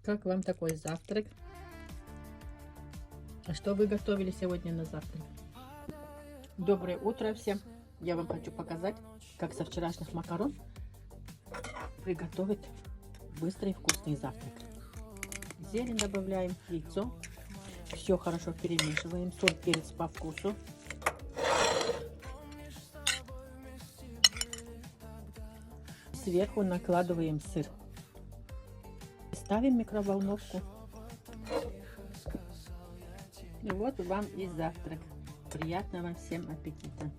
Как вам такой завтрак? А что вы готовили сегодня на завтрак? Доброе утро всем! Я вам хочу показать, как со вчерашних макарон приготовить быстрый и вкусный завтрак. Зелень добавляем, яйцо. Все хорошо перемешиваем. Соль, перец по вкусу. Сверху накладываем сыр. Ставим в микроволновку. И вот вам и завтрак. Приятного всем аппетита!